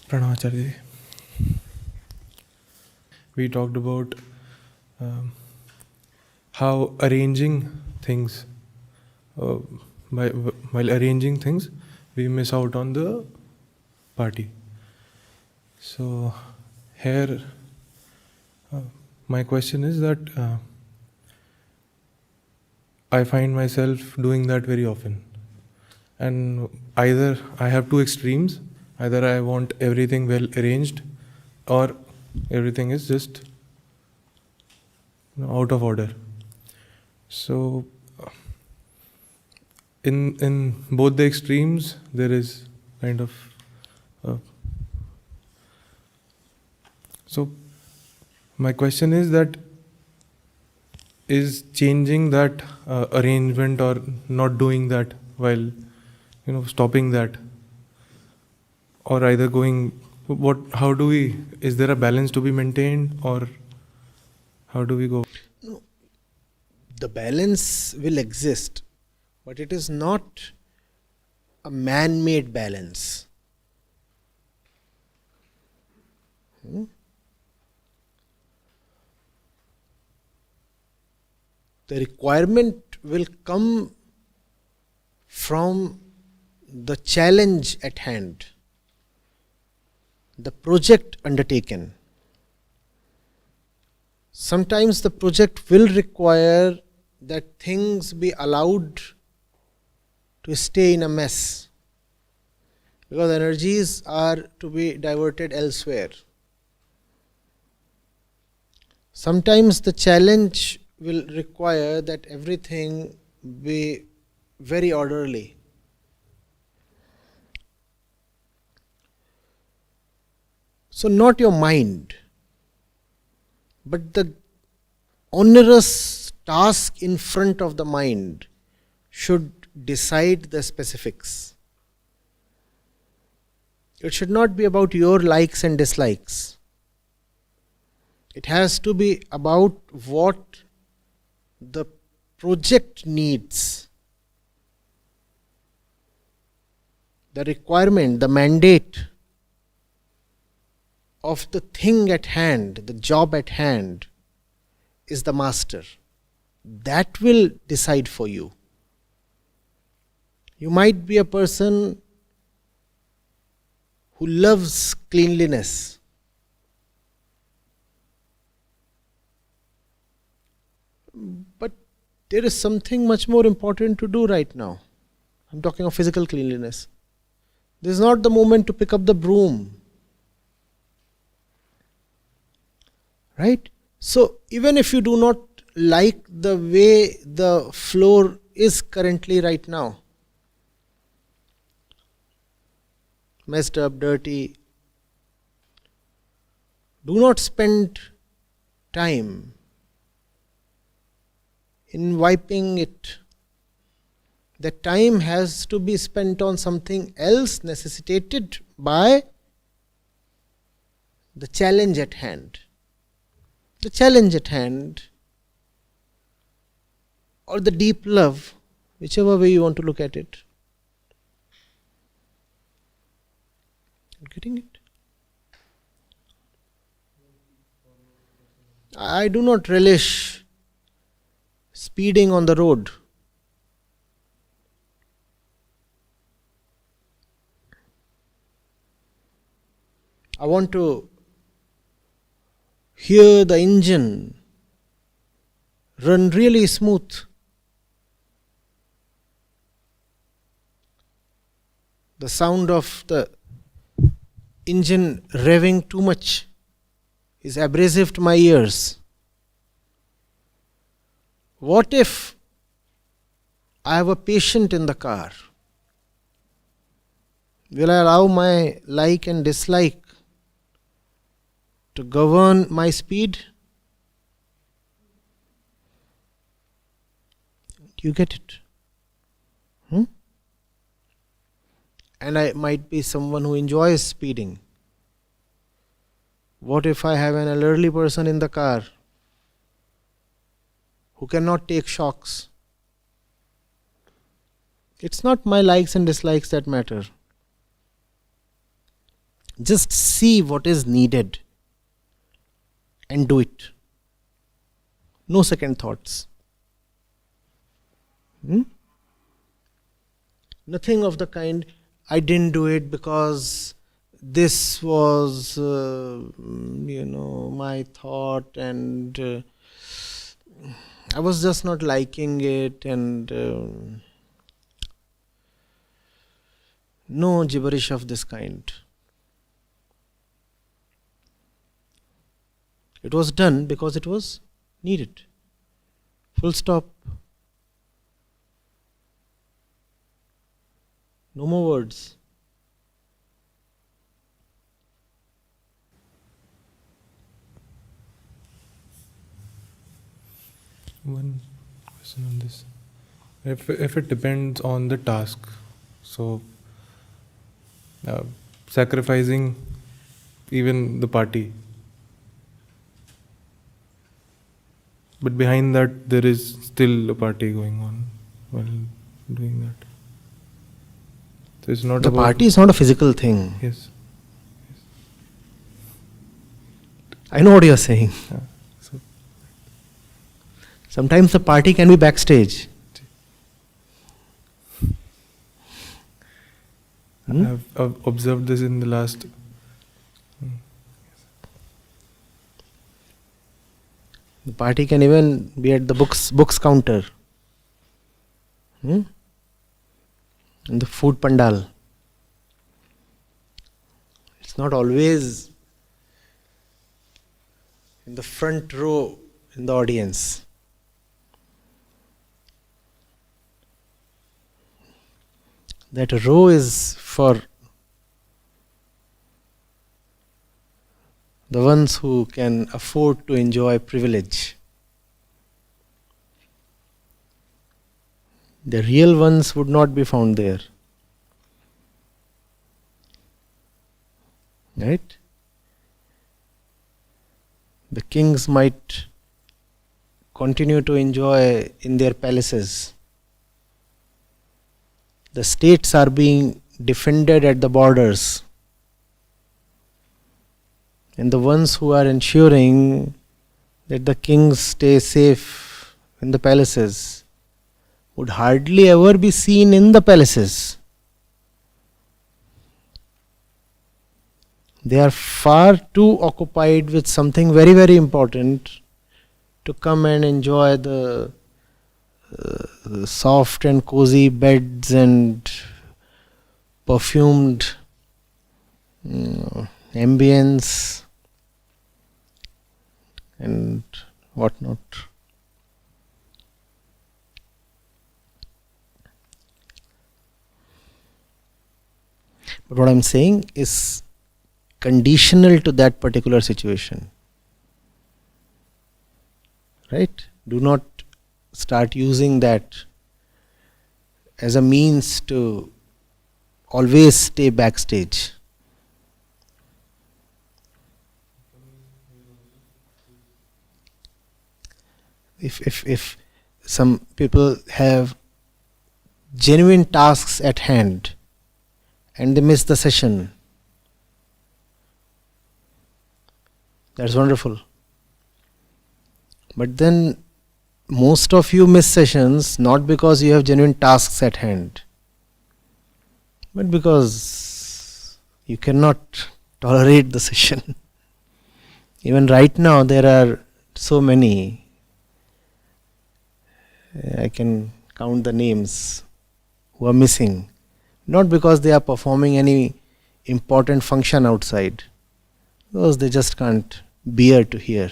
Pranam Acharya. We talked about um, how arranging things, uh, while arranging things, we miss out on the party. So here, uh, my question is that I find myself doing that very often. And either I have two extremes, either I want everything well arranged or everything is just out of order. So in both the extremes there is kind of so my question is that is changing that arrangement or not doing that while stopping that, or either going, how do we, is there a balance to be maintained, or how do we go? No, the balance will exist, but it is not a man-made balance. The requirement will come from the challenge at hand, the project undertaken. Sometimes the project will require that things be allowed to stay in a mess, because energies are to be diverted elsewhere. Sometimes the challenge will require that everything be very orderly. So not your mind, but the onerous task in front of the mind should decide the specifics. It should not be about your likes and dislikes. It has to be about what the project needs, the requirement, the mandate of the thing at hand, the job at hand, is the master. That will decide for you. You might be a person who loves cleanliness, but there is something much more important to do right now. I'm talking of physical cleanliness. This is not the moment to pick up the broom. Right? So even if you do not like the way the floor is currently right now, messed up, dirty, do not spend time in wiping it. The time has to be spent on something else necessitated by the challenge at hand. The challenge at hand, or the deep love, whichever way you want to look at it. Getting it? I do not relish speeding on the road. I want to hear the engine run really smooth. The sound of the engine revving too much is abrasive to my ears. What if I have a patient in the car? Will I allow my like and dislike to govern my speed? Do you get it? And I might be someone who enjoys speeding. What if I have an elderly person in the car who cannot take shocks? It's not my likes and dislikes that matter. Just see what is needed and do it. No second thoughts. Nothing of the kind, I didn't do it because this was, my thought, and I was just not liking it, and no gibberish of this kind. It was done because it was needed. Full stop. No more words. One question on this. If it depends on the task, so sacrificing even the party, but behind that there is still a party going on while doing that. So it's not The about party is not a physical thing. Yes. I know what you are saying. So Sometimes the party can be backstage. I've observed this in the last. The party can even be at the books counter. In the food pandal. It's not always in the front row in the audience. That row is for the ones who can afford to enjoy privilege. The real ones would not be found there. Right? The kings might continue to enjoy in their palaces. The states are being defended at the borders. And the ones who are ensuring that the kings stay safe in the palaces would hardly ever be seen in the palaces. They are far too occupied with something very, very important to come and enjoy the soft and cozy beds and perfumed ambience and whatnot. But what I'm saying is conditional to that particular situation. Right? Do not start using that as a means to always stay backstage. If some people have genuine tasks at hand and they miss the session, that's wonderful. But then most of you miss sessions not because you have genuine tasks at hand, but because you cannot tolerate the session. Even right now there are so many, I can count the names, who are missing, not because they are performing any important function outside, because they just can't bear to hear.